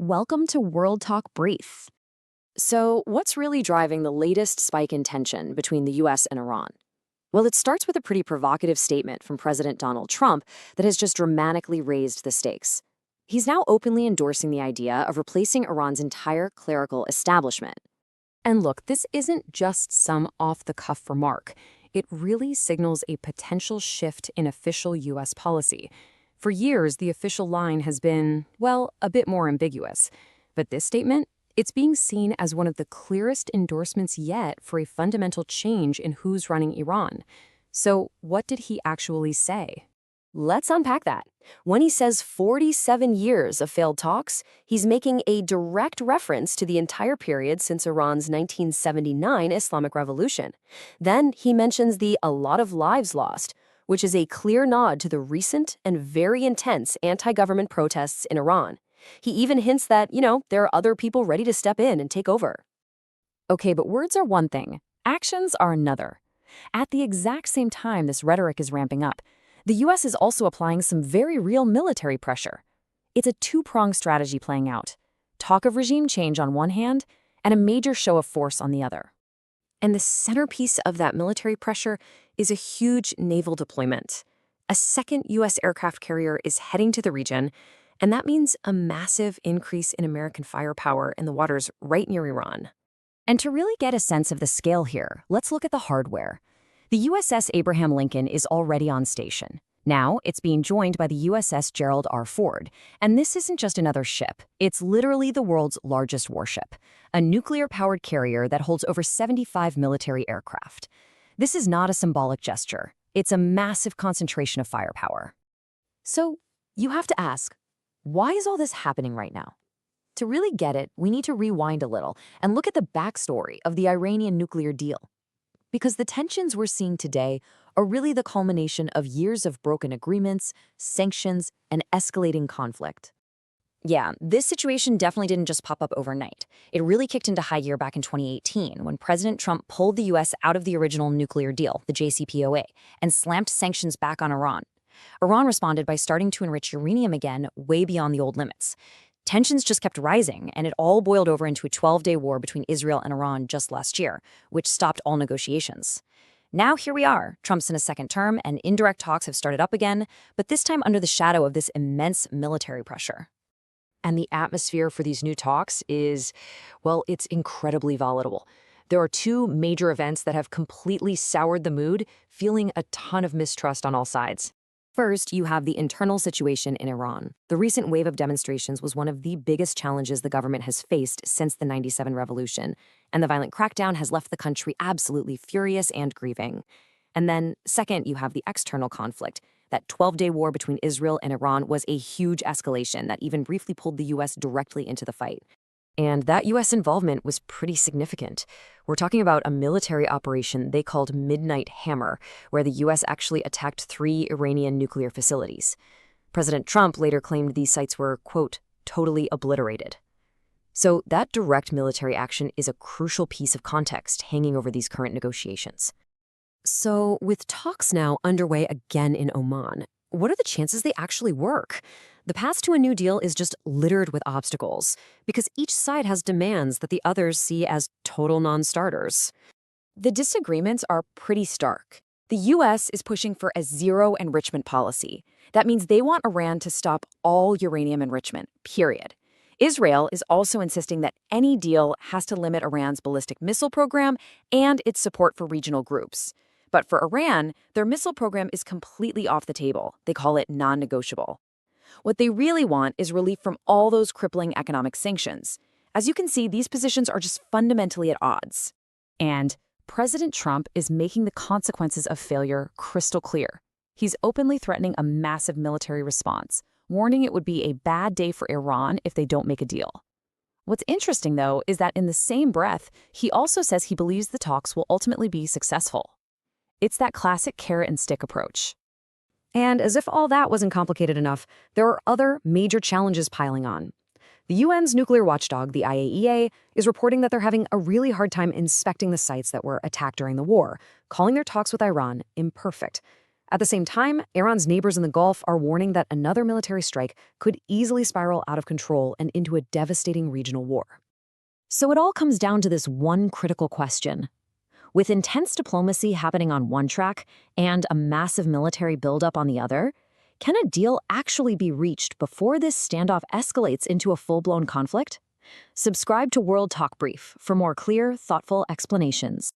Welcome to World Talk Brief. So, what's really driving the latest spike in tension between the US and Iran? Well, it starts with a pretty provocative statement from President Donald Trump that has just dramatically raised the stakes. He's now openly endorsing the idea of replacing Iran's entire clerical establishment. And look, this isn't just some off-the-cuff remark. It really signals a potential shift in official US policy. For years, the official line has been, well, a bit more ambiguous. But this statement, it's being seen as one of the clearest endorsements yet for a fundamental change in who's running Iran. So what did he actually say? Let's unpack that. When he says 47 years of failed talks, he's making a direct reference to the entire period since Iran's 1979 Islamic Revolution. Then he mentions the "a lot of lives lost," which is a clear nod to the recent and very intense anti-government protests in Iran. He even hints that, there are other people ready to step in and take over. Okay, but words are one thing. Actions are another. At the exact same time this rhetoric is ramping up, the US is also applying some very real military pressure. It's a two-pronged strategy playing out. Talk of regime change on one hand, and a major show of force on the other. And the centerpiece of that military pressure is a huge naval deployment. A second US aircraft carrier is heading to the region, and that means a massive increase in American firepower in the waters right near Iran. And to really get a sense of the scale here, let's look at the hardware. The USS Abraham Lincoln is already on station. Now, it's being joined by the USS Gerald R Ford. And this isn't just another ship. It's literally the world's largest warship, a nuclear-powered carrier that holds over 75 military aircraft. This is not a symbolic gesture. It's a massive concentration of firepower. So, you have to ask, why is all this happening right now? To really get it, we need to rewind a little and look at the backstory of the Iranian nuclear deal. Because the tensions we're seeing today are really the culmination of years of broken agreements, sanctions, and escalating conflict. Yeah, this situation definitely didn't just pop up overnight. It really kicked into high gear back in 2018 when President Trump pulled the US out of the original nuclear deal, the JCPOA, and slammed sanctions back on Iran. Iran responded by starting to enrich uranium again way beyond the old limits. Tensions just kept rising, and it all boiled over into a 12-day war between Israel and Iran just last year, which stopped all negotiations. Now here we are. Trump's in a second term, and indirect talks have started up again, but this time under the shadow of this immense military pressure. And the atmosphere for these new talks is, well, it's incredibly volatile. There are two major events that have completely soured the mood, fueling a ton of mistrust on all sides. First, you have the internal situation in Iran. The recent wave of demonstrations was one of the biggest challenges the government has faced since the '97 revolution, and the violent crackdown has left the country absolutely furious and grieving. And then, second, you have the external conflict. That 12-day war between Israel and Iran was a huge escalation that even briefly pulled the US directly into the fight. And that US involvement was pretty significant. We're talking about a military operation they called Midnight Hammer, where the US actually attacked 3 Iranian nuclear facilities. President Trump later claimed these sites were, quote, totally obliterated. So that direct military action is a crucial piece of context hanging over these current negotiations. So with talks now underway again in Oman, what are the chances they actually work? The path to a new deal is just littered with obstacles, because each side has demands that the others see as total non-starters. The disagreements are pretty stark. The US is pushing for a zero enrichment policy. That means they want Iran to stop all uranium enrichment, period. Israel is also insisting that any deal has to limit Iran's ballistic missile program and its support for regional groups. But for Iran, their missile program is completely off the table. They call it non-negotiable. What they really want is relief from all those crippling economic sanctions. As you can see, these positions are just fundamentally at odds. And President Trump is making the consequences of failure crystal clear. He's openly threatening a massive military response, warning it would be a bad day for Iran if they don't make a deal. What's interesting, though, is that in the same breath, he also says he believes the talks will ultimately be successful. It's that classic carrot and stick approach. And as if all that wasn't complicated enough, there are other major challenges piling on. The UN's nuclear watchdog, the IAEA, is reporting that they're having a really hard time inspecting the sites that were attacked during the war, calling their talks with Iran imperfect. At the same time, Iran's neighbors in the Gulf are warning that another military strike could easily spiral out of control and into a devastating regional war. So it all comes down to this one critical question. With intense diplomacy happening on one track and a massive military buildup on the other, can a deal actually be reached before this standoff escalates into a full-blown conflict? Subscribe to World Talk Brief for more clear, thoughtful explanations.